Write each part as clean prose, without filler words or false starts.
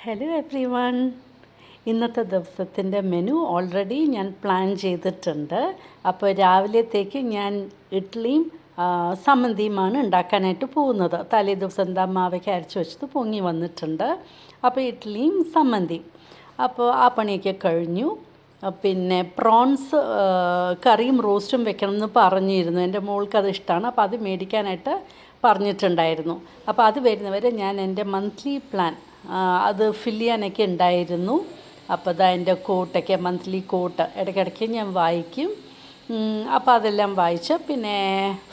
Hello every one. ഇന്നത്തെ ദിവസത്തിൻ്റെ menu already ഞാൻ പ്ലാൻ ചെയ്തിട്ടുണ്ട്. അപ്പോൾ രാവിലത്തേക്ക് ഞാൻ ഇഡ്ഡലിയും സമ്മന്തിയുമാണ് ഉണ്ടാക്കാനായിട്ട് പോകുന്നത്. തലേ ദിവസം എന്താ മാവൊക്കെ അരച്ച് വെച്ചത് പൊങ്ങി വന്നിട്ടുണ്ട്. അപ്പോൾ ഇഡ്ഡലിയും സമ്മന്തിയും. അപ്പോൾ ആ പണിയൊക്കെ കഴിഞ്ഞു. പിന്നെ പ്രോൺസ് കറിയും റോസ്റ്റും വെക്കണമെന്ന് പറഞ്ഞിരുന്നു. എൻ്റെ മോൾക്കത് ഇഷ്ടമാണ്. അപ്പോൾ അത് മേടിക്കാനായിട്ട് പറഞ്ഞിട്ടുണ്ടായിരുന്നു. അപ്പോൾ അത് വരുന്നവരെ ഞാൻ എൻ്റെ മന്ത്ലി പ്ലാൻ അത് ഫില്ല് ചെയ്യാനൊക്കെ ഉണ്ടായിരുന്നു. അപ്പോൾ അതാ എൻ്റെ കോട്ടൊക്കെ മന്ത്ലി കോട്ട് ഇടയ്ക്കിടയ്ക്ക് ഞാൻ വായിക്കും. അപ്പോൾ അതെല്ലാം വായിച്ച് പിന്നെ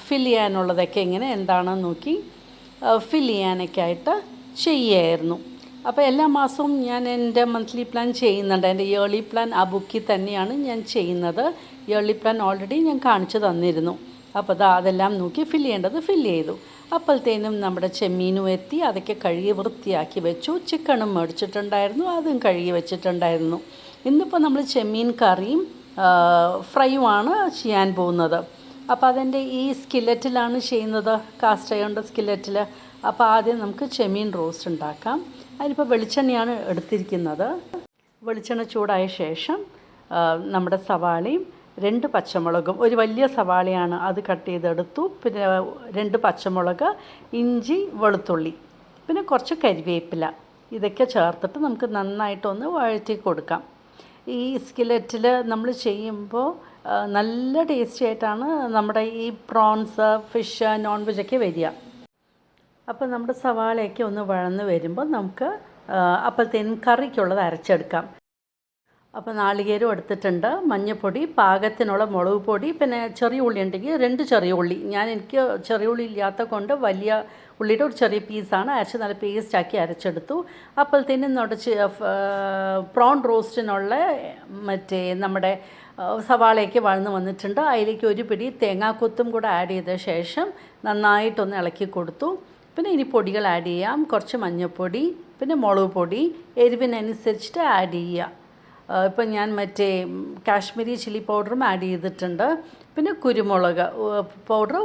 ഫില്ല് ചെയ്യാനുള്ളതൊക്കെ ഇങ്ങനെ എന്താണെന്ന് നോക്കി ഫില്ല് ചെയ്യാനൊക്കെ ആയിട്ട് ചെയ്യുമായിരുന്നു. അപ്പോൾ എല്ലാ മാസവും ഞാൻ എൻ്റെ മന്ത്ലി പ്ലാൻ ചെയ്യുന്നുണ്ട്. എൻ്റെ ഇയർലി പ്ലാൻ ആ ബുക്കിൽ തന്നെയാണ് ഞാൻ ചെയ്യുന്നത്. ഇയർലി പ്ലാൻ ഓൾറെഡി ഞാൻ കാണിച്ചു തന്നിരുന്നു. അപ്പോൾ അതെല്ലാം നോക്കി ഫില്ല് ചെയ്യേണ്ടത് ഫില്ല് ചെയ്തു. അപ്പോഴത്തേനും നമ്മുടെ ചെമ്മീനും എത്തി. അതൊക്കെ കഴുകി വൃത്തിയാക്കി വെച്ചു. ചിക്കനും മേടിച്ചിട്ടുണ്ടായിരുന്നു, അതും കഴുകി വെച്ചിട്ടുണ്ടായിരുന്നു. ഇന്നിപ്പോൾ നമ്മൾ ചെമ്മീൻ കറിയും ഫ്രൈയുമാണ് ചെയ്യാൻ പോകുന്നത്. അപ്പോൾ അതെൻ്റെ ഈ സ്കില്ലറ്റിലാണ് ചെയ്യുന്നത്, കാസ്റ്റ് അയണിൻ്റെ സ്കില്ലറ്റിൽ. അപ്പോൾ ആദ്യം നമുക്ക് ചെമ്മീൻ റോസ്റ്റ് ഉണ്ടാക്കാം. അതിനിപ്പോൾ വെളിച്ചെണ്ണയാണ് എടുത്തിരിക്കുന്നത്. വെളിച്ചെണ്ണ ചൂടായ ശേഷം നമ്മുടെ സവാളയും 2 പച്ചമുളകും, ഒരു വലിയ സവാളയാണ് അത് കട്ട് ചെയ്തെടുത്തു. പിന്നെ 2 പച്ചമുളക്, ഇഞ്ചി, വെളുത്തുള്ളി, പിന്നെ കുറച്ച് കരിവേപ്പില, ഇതൊക്കെ ചേർത്തിട്ട് നമുക്ക് നന്നായിട്ടൊന്ന് വഴറ്റി കൊടുക്കാം. ഈ സ്കിലറ്റിൽ നമ്മൾ ചെയ്യുമ്പോൾ നല്ല ടേസ്റ്റി ആയിട്ടാണ് നമ്മുടെ ഈ പ്രോൺസ്, ഫിഷ്, നോൺ വെജൊക്കെ വരിക. അപ്പോൾ നമ്മുടെ സവാളയൊക്കെ ഒന്ന് വഴന്ന് വരുമ്പോൾ നമുക്ക് അപ്പോഴത്തേനും കറിക്കുള്ളത് അരച്ചെടുക്കാം. അപ്പോൾ നാളികേരം എടുത്തിട്ടുണ്ട്, മഞ്ഞൾപ്പൊടി, പാകത്തിനുള്ള മുളക് പൊടി, പിന്നെ ചെറിയ ഉള്ളി ഉണ്ടെങ്കിൽ 2 ചെറിയ ഉള്ളി. എനിക്ക് ചെറിയ ഉള്ളി ഇല്ലാത്ത കൊണ്ട് വലിയ ഉള്ളിയുടെ ഒരു ചെറിയ പീസാണ് അരച്ച് നല്ല പേസ്റ്റാക്കി അരച്ചെടുത്തു. അപ്പോഴത്തേനും നുടച്ച് പ്രോൺ റോസ്റ്റിനുള്ള നമ്മുടെ സവാളയൊക്കെ വഴന്ന് വന്നിട്ടുണ്ട്. അതിലേക്ക് ഒരു പിടി തേങ്ങാക്കൊത്തും കൂടെ ആഡ് ചെയ്ത ശേഷം നന്നായിട്ടൊന്ന് ഇളക്കി കൊടുത്തു. പിന്നെ ഇനി പൊടികൾ ആഡ് ചെയ്യാം. കുറച്ച് മഞ്ഞൾപ്പൊടി, പിന്നെ മുളക് പൊടി, എരിവിനനുസരിച്ചിട്ട് ആഡ് ചെയ്യുക. ഇപ്പം ഞാൻ കാശ്മീരി ചില്ലി പൗഡറും ആഡ് ചെയ്തിട്ടുണ്ട്. പിന്നെ കുരുമുളക് പൗഡർ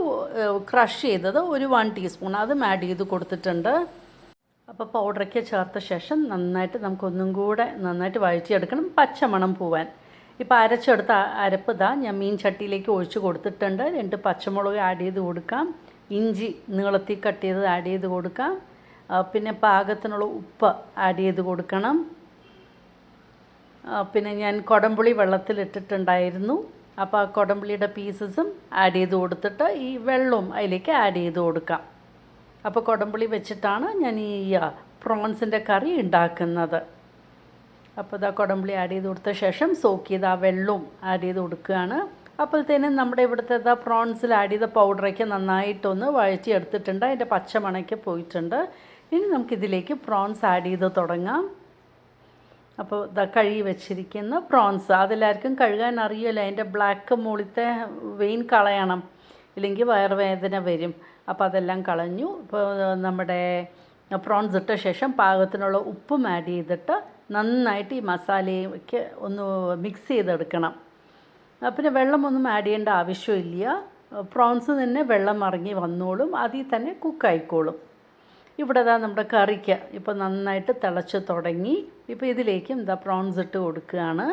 ക്രഷ് ചെയ്തത് ഒരു 1 ടീസ്പൂൺ അതും ആഡ് ചെയ്ത് കൊടുത്തിട്ടുണ്ട്. അപ്പോൾ പൗഡറൊക്കെ ചേർത്ത ശേഷം നന്നായിട്ട് നമുക്കൊന്നും കൂടെ നന്നായിട്ട് വഴറ്റിയെടുക്കണം, പച്ചമണം പോവാൻ. ഇപ്പോൾ അരച്ചെടുത്ത അരപ്പ് ഞാൻ മീൻ ചട്ടിയിലേക്ക് ഒഴിച്ച് കൊടുത്തിട്ടുണ്ട്. 2 പച്ചമുളക് ആഡ് ചെയ്ത് കൊടുക്കാം. ഇഞ്ചി നീളത്തിൽ കട്ട് ചെയ്ത് ആഡ് ചെയ്ത് കൊടുക്കാം. പിന്നെ പാകത്തിനുള്ള ഉപ്പ് ആഡ് ചെയ്ത് കൊടുക്കണം. പിന്നെ ഞാൻ കുടംപുളി വെള്ളത്തിലിട്ടിട്ടുണ്ടായിരുന്നു. അപ്പോൾ ആ കുടംപുളിയുടെ പീസസും ആഡ് ചെയ്ത് കൊടുത്തിട്ട് ഈ വെള്ളവും അതിലേക്ക് ആഡ് ചെയ്ത് കൊടുക്കാം. അപ്പോൾ കുടംപുളി വെച്ചിട്ടാണ് ഞാൻ ഈ പ്രോൺസിൻ്റെ കറി ഉണ്ടാക്കുന്നത്. അപ്പോൾ ഇതാ കുടംപുളി ആഡ് ചെയ്ത് കൊടുത്ത ശേഷം സോക്ക് ചെയ്ത് ആ വെള്ളവും ആഡ് ചെയ്ത് കൊടുക്കുകയാണ്. അപ്പോഴത്തേനും നമ്മുടെ ഇവിടുത്തെ പ്രോൺസിൽ ആഡ് ചെയ്ത പൗഡറൊക്കെ നന്നായിട്ടൊന്ന് വഴറ്റി എടുത്തിട്ടുണ്ട്. അതിൻ്റെ പച്ചമണയ്ക്ക് പോയിട്ടുണ്ട്. ഇനി നമുക്കിതിലേക്ക് പ്രോൺസ് ആഡ് ചെയ്ത് തുടങ്ങാം. അപ്പോൾ കഴുകി വെച്ചിരിക്കുന്ന പ്രോൺസ്, അതെല്ലാവർക്കും കഴുകാൻ അറിയില്ല. അതിൻ്റെ ബ്ലാക്ക് മുകളിലത്തെ വെയിൻ കളയണം, ഇല്ലെങ്കിൽ വയറുവേദന വരും. അപ്പോൾ അതെല്ലാം കളഞ്ഞു. ഇപ്പോൾ നമ്മുടെ പ്രോൺസ് ഇട്ട ശേഷം പാകത്തിനുള്ള ഉപ്പും ആഡ് ചെയ്തിട്ട് നന്നായിട്ട് ഈ മസാലയൊക്കെ ഒന്ന് മിക്സ് ചെയ്തെടുക്കണം. പിന്നെ വെള്ളമൊന്നും ആഡ് ചെയ്യേണ്ട ആവശ്യമില്ല. പ്രോൺസ് തന്നെ വെള്ളം ഇറങ്ങി വന്നോളും, അതിൽ തന്നെ കുക്കായിക്കോളും. ഇവിടെ നമ്മുടെ കറിക്ക് ഇപ്പോൾ നന്നായിട്ട് തിളച്ച് തുടങ്ങി. ഇപ്പോൾ ഇതിലേക്കും പ്രോൺസ് ഇട്ട് കൊടുക്കുകയാണ്.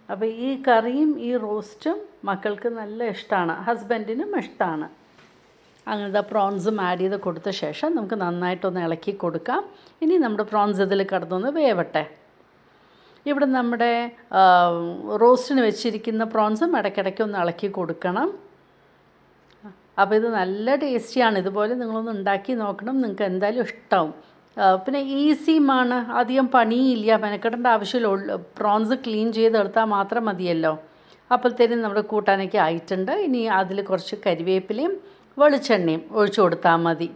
അപ്പോൾ ഈ കറിയും ഈ റോസ്റ്റും മക്കൾക്ക് നല്ല ഇഷ്ടമാണ്, ഹസ്ബൻഡിനും ഇഷ്ടമാണ്. അങ്ങനെ പ്രോൺസും ആഡ് ചെയ്ത് കൊടുത്ത ശേഷം നമുക്ക് നന്നായിട്ടൊന്ന് ഇളക്കി കൊടുക്കാം. ഇനി നമ്മുടെ പ്രോൺസ് ഇതിൽ കിടന്നൊന്ന് വേവട്ടെ. ഇവിടെ നമ്മുടെ റോസ്റ്റിന് വെച്ചിരിക്കുന്ന പ്രോൺസും ഇടയ്ക്കിടയ്ക്ക് ഒന്ന് ഇളക്കി കൊടുക്കണം. അപ്പോൾ ഇത് നല്ല ടേസ്റ്റിയാണ്. ഇതുപോലെ നിങ്ങളൊന്ന് ഉണ്ടാക്കി നോക്കണം, നിങ്ങൾക്ക് എന്തായാലും ഇഷ്ടമാവും. പിന്നെ ഈസിയുമാണ്, അധികം പണിയില്ല, മെനക്കെടേണ്ട ആവശ്യമില്ല. പ്രോൺസ് ക്ലീൻ ചെയ്തെടുത്താൽ മാത്രം മതിയല്ലോ. അപ്പോഴത്തേനും നമ്മുടെ കൂട്ടാനൊക്കെ ആയിട്ടുണ്ട്. ഇനി അതിൽ കുറച്ച് കരിവേപ്പിലയും വെളിച്ചെണ്ണയും ഒഴിച്ചു കൊടുത്താൽ മതി.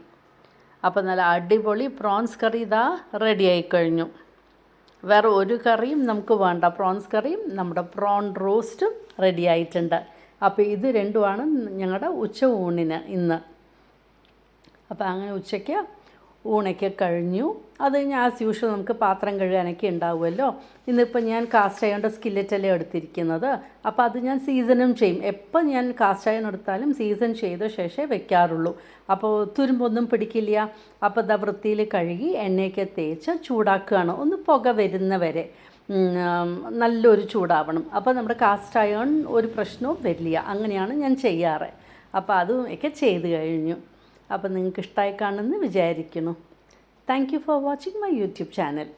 അപ്പോൾ നല്ല അടിപൊളി പ്രോൺസ് കറി റെഡി ആയിക്കഴിഞ്ഞു. വേറെ ഒരു കറിയും നമുക്ക് വേണ്ട. പ്രോൺസ് കറിയും നമ്മുടെ പ്രോൺ റോസ്റ്റും റെഡി ആയിട്ടുണ്ട്. അപ്പോൾ ഇത് രണ്ടുമാണ് ഞങ്ങളുടെ ഉച്ച ഊണിന് ഇന്ന്. അപ്പോൾ അങ്ങനെ ഉച്ചയ്ക്ക് ഊണൊക്കെ കഴിഞ്ഞു. അത് കഴിഞ്ഞ് ആസ് യൂഷ്വൽ നമുക്ക് പാത്രം കഴുകാനൊക്കെ ഉണ്ടാവുമല്ലോ. ഇന്നിപ്പോൾ ഞാൻ കാസ്റ്റ് അയണിൻ്റെ സ്കില്ലറ്റല്ലേ എടുത്തിരിക്കുന്നത്. അപ്പോൾ അത് ഞാൻ സീസണും ചെയ്യും. എപ്പോൾ ഞാൻ കാസ്റ്റ് അയൺ എടുത്താലും സീസൺ ചെയ്ത ശേഷമേ വെക്കാറുള്ളൂ. അപ്പോൾ തുരുമ്പൊന്നും പിടിക്കില്ല. അപ്പോൾ ഇതാ വൃത്തിയിൽ കഴുകി എണ്ണയൊക്കെ തേച്ച് ചൂടാക്കുകയാണ്, ഒന്ന് പുക വരുന്നവരെ. നല്ലൊരു ചൂടാവണം. അപ്പോൾ നമ്മുടെ കാസ്റ്റ് അയൺ ഒരു പ്രശ്നവും വരില്ല. അങ്ങനെയാണ് ഞാൻ ചെയ്യാറ്. അപ്പോൾ അതും ഒക്കെ ചെയ്ത് കഴിഞ്ഞു. അപ്പോൾ നിങ്ങൾക്ക് ഇഷ്ടമായി കാണുമെന്ന് വിചാരിക്കുന്നു. Thank you for watching my YouTube channel.